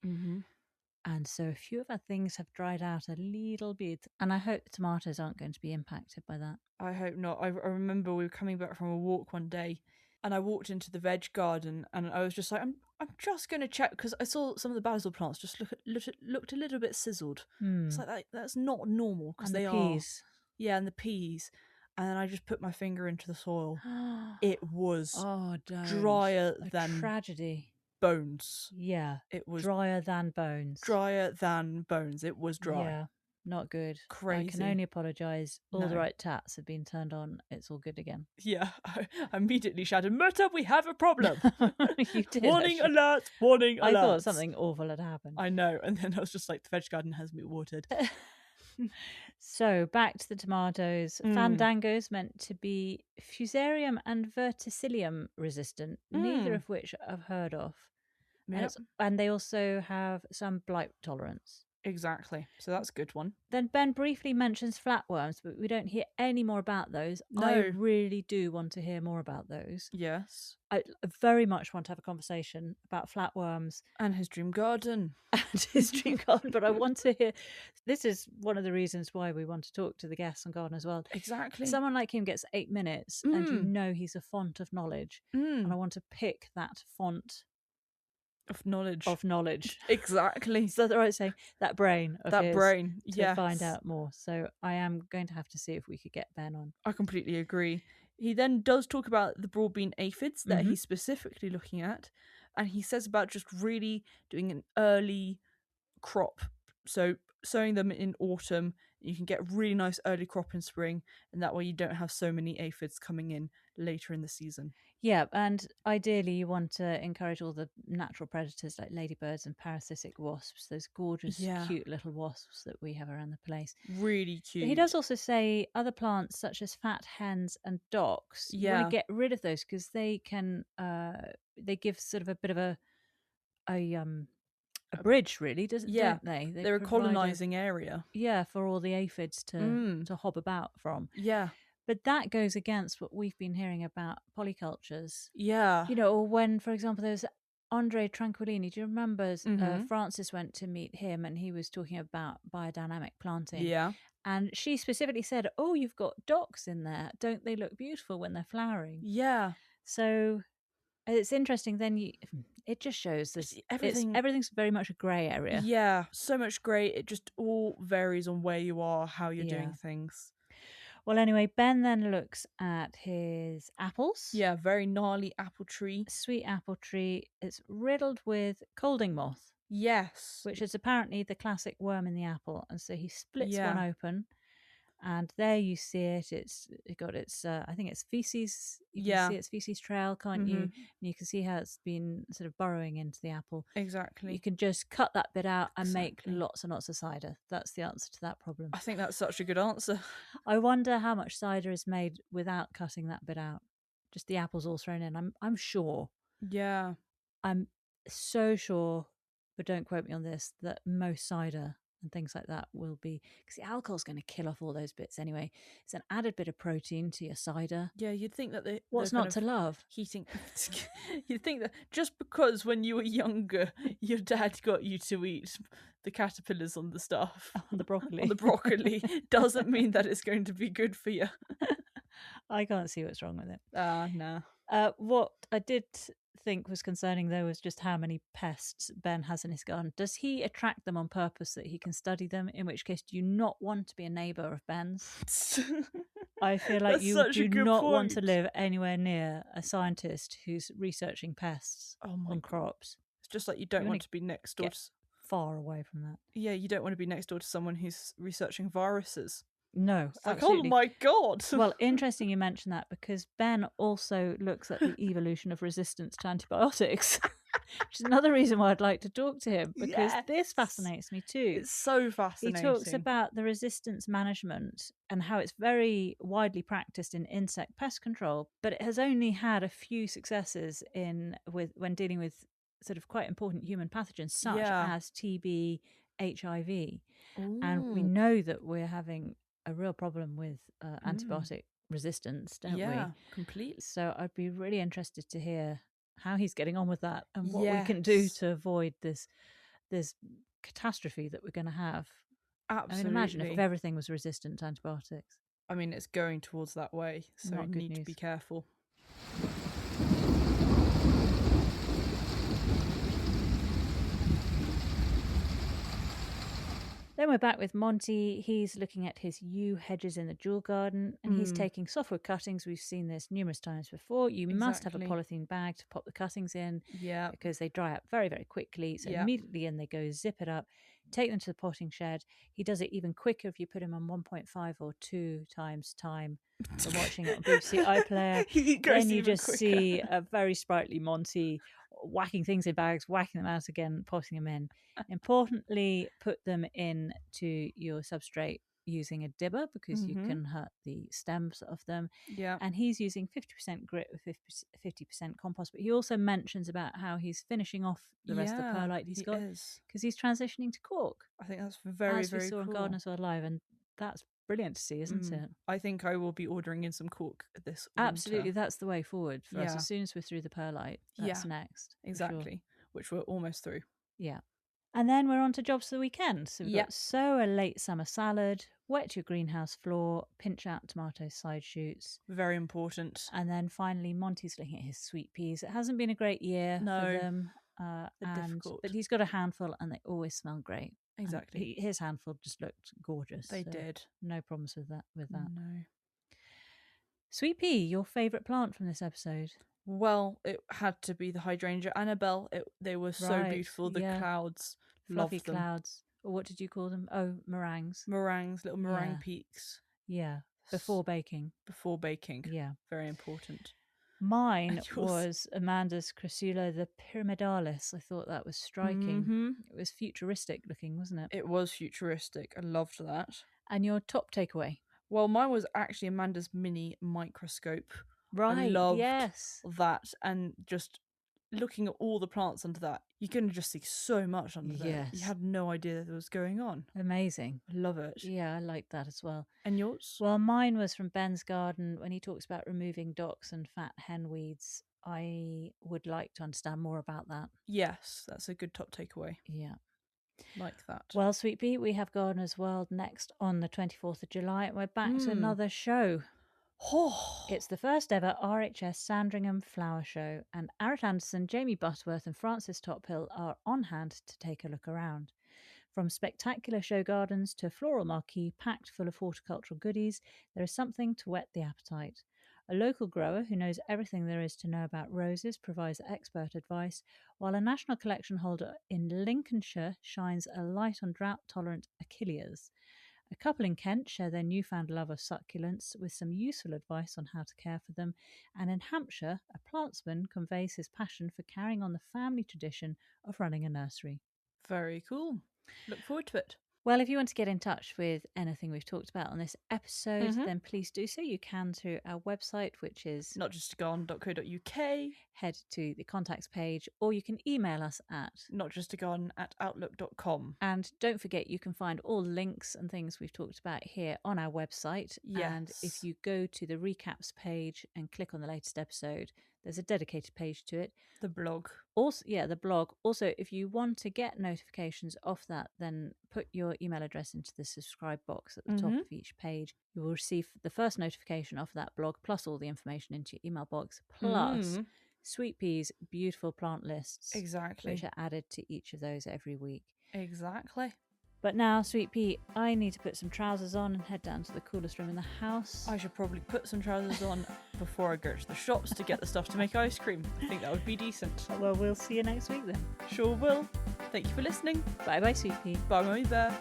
And so a few of our things have dried out a little bit, and I hope the tomatoes aren't going to be impacted by that. I hope not. I remember we were coming back from a walk one day, and I walked into the veg garden, and I was just like, I'm just going to check, because I saw some of the basil plants just looked a little bit sizzled. It's like that's not normal, because they peas. Yeah, and the peas. And then I just put my finger into the soil. It was drier than tragedy. Bones. Yeah, it was drier than bones. Drier than bones. It was dry. Yeah, not good. Crazy. I can only apologise. All the right taps have been turned on. It's all good again. Yeah, I immediately shouted, "Murta, we have a problem!" You did. Warning alert! Warning alert! I thought something awful had happened. I know, and then I was just like, the veg garden has me watered. So back to the tomatoes. Fandango's meant to be Fusarium and Verticillium resistant, neither of which I've heard of. Yep. And they also have some blight tolerance. Exactly. So that's a good one. Then Ben briefly mentions flatworms, but we don't hear any more about those. No. I really do want to hear more about those. Yes. I very much want to have a conversation about flatworms. And his dream garden. And his dream garden. But I want to hear... This is one of the reasons why we want to talk to the guests on Garden as well. Exactly. Someone like him gets 8 minutes and you know he's a font of knowledge. And I want to pick that font... Of knowledge. Exactly. Is that the right saying? That brain of that his brain, to find out more. So I am going to have to see if we could get Ben on. I completely agree. He then does talk about the broadbean aphids that he's specifically looking at, and he says about just really doing an early crop. So sowing them in autumn, you can get really nice early crop in spring, and that way you don't have so many aphids coming in later in the season. Yeah, and ideally you want to encourage all the natural predators like ladybirds and parasitic wasps, those gorgeous, cute little wasps that we have around the place. Really cute. But he does also say other plants such as fat hens and docks, you want to get rid of those because they can, they give sort of a bit of a bridge, really, don't they? They're a colonising area. Yeah, for all the aphids to hob about from. Yeah. But that goes against what we've been hearing about polycultures. Yeah. You know, or when, for example, there's Andre Tranquillini. Do you remember Francis went to meet him and he was talking about biodynamic planting? Yeah. And she specifically said, oh, you've got docks in there. Don't they look beautiful when they're flowering? Yeah. So it's interesting. Then it just shows this everything's very much a grey area. Yeah, so much grey. It just all varies on where you are, how you're doing things. Well, anyway, Ben then looks at his apples. Yeah, very gnarly apple tree. Sweet apple tree. It's riddled with colding moth. Yes. Which is apparently the classic worm in the apple. And so he splits one open. And there you see it. It got its, I think it's feces. You can see its feces trail, can't you? And you can see how it's been sort of burrowing into the apple. Exactly. You can just cut that bit out and make lots and lots of cider. That's the answer to that problem. I think that's such a good answer. I wonder how much cider is made without cutting that bit out. Just the apples all thrown in. I'm sure. Yeah. I'm so sure, but don't quote me on this, that most cider and things like that will be, because the alcohol's going to kill off all those bits anyway. It's an added bit of protein to your cider. Yeah, you'd think that what's not to love? Heating. You'd think that just because when you were younger, your dad got you to eat the caterpillars on the stuff, on the broccoli, doesn't mean that it's going to be good for you. I can't see what's wrong with it. No. What I did think was concerning though was just how many pests Ben has in his garden. Does he attract them on purpose that he can study them? In which case, do you not want to be a neighbour of Ben's? I feel like you do not want to live anywhere near a scientist who's researching pests on crops. It's just like you don't want to be next door. Far away from that. Yeah, you don't want to be next door to someone who's researching viruses. No, it's absolutely. Like, oh my God. Well, interesting you mention that because Ben also looks at the evolution of resistance to antibiotics, which is another reason why I'd like to talk to him, because this fascinates me too. It's so fascinating. He talks about the resistance management and how it's very widely practiced in insect pest control, but it has only had a few successes when dealing with sort of quite important human pathogens such as TB, HIV. Ooh. And we know that we're having a real problem with antibiotic resistance, don't we? Yeah, completely. So I'd be really interested to hear how he's getting on with that and what we can do to avoid this catastrophe that we're going to have. Absolutely. I mean, imagine if everything was resistant to antibiotics. I mean, it's going towards that way, so you need to be careful. Then we're back with Monty. He's looking at his yew hedges in the jewel garden and he's taking softwood cuttings. We've seen this numerous times before. You must have a polythene bag to pop the cuttings in because they dry up very, very quickly. So immediately in they go, zip it up, take them to the potting shed. He does it even quicker if you put him on 1.5 or 2 times time than watching it on BBC iPlayer. Then you just see a very sprightly Monty whacking things in bags, whacking them out again, potting them in. Importantly, put them in to your substrate using a dibber because you can hurt the stems of them. Yeah. And he's using 50% grit with 50% compost. But he also mentions about how he's finishing off the rest of the perlite he's got because he's transitioning to cork. I think that's very, very cool. As we saw in Gardeners World Live, and that's brilliant to see, isn't it? I think I will be ordering in some cork this Absolutely, winter. that's the way forward for us. As soon as we're through the perlite, that's next. Exactly, which we're almost through. Yeah. And then we're on to jobs for the weekend. So we've got sow a late summer salad, wet your greenhouse floor, pinch out tomato side shoots. Very important. And then finally, Monty's looking at his sweet peas. It hasn't been a great year for them. Difficult. But he's got a handful and they always smell great. Exactly. His handful just looked gorgeous. They did. No problems with that. No. Sweet pea, your favourite plant from this episode? Well, it had to be the hydrangea Annabelle. They were so beautiful. The clouds, fluffy clouds. Or what did you call them? Oh, meringues. Meringues, little meringue peaks. Yeah, before baking. Yeah. Very important. Mine was Amanda's crassula, the pyramidalis. I thought that was striking. It was futuristic looking, wasn't it? It was futuristic. I loved that. And your top takeaway? Well, mine was actually Amanda's mini microscope. Right, I loved that. And just looking at all the plants under that, you can just see so much under there. You had no idea that was going on. Amazing. I love it. Yeah, I like that as well. And yours? Well, mine was from Ben's garden when he talks about removing docks and fat hen weeds. I would like to understand more about that. Yes, that's a good top takeaway. Yeah. Like that. Well, Sweet Pea, we have Gardener's World next on the 24th of July. And we're back to another show. It's the first ever RHS Sandringham Flower Show, and Arrett Anderson, Jamie Butterworth and Francis Tophill are on hand to take a look around. From spectacular show gardens to a floral marquee packed full of horticultural goodies, there is something to whet the appetite. A local grower who knows everything there is to know about roses provides expert advice, while a national collection holder in Lincolnshire shines a light on drought-tolerant achilles. A couple in Kent share their newfound love of succulents with some useful advice on how to care for them. And in Hampshire, a plantsman conveys his passion for carrying on the family tradition of running a nursery. Very cool. Look forward to it. Well, if you want to get in touch with anything we've talked about on this episode, then please do so. You can through our website, which is notjustagarden.co.uk. Head to the contacts page, or you can email us at notjustagarden@outlook.com. And don't forget, you can find all links and things we've talked about here on our website. Yes. And if you go to the recaps page and click on the latest episode, there's a dedicated page to it. The blog. Also, the blog. Also, if you want to get notifications of that, then put your email address into the subscribe box at the top of each page. You will receive the first notification of that blog, plus all the information into your email box, plus Sweet Pea's beautiful plant lists. Exactly. Which are added to each of those every week. Exactly. But now, Sweet Pea, I need to put some trousers on and head down to the coolest room in the house. I should probably put some trousers on before I go to the shops to get the stuff to make ice cream. I think that would be decent. Well, we'll see you next week then. Sure will. Thank you for listening. Bye-bye, Sweet Pea. Bye, Mummy Bear.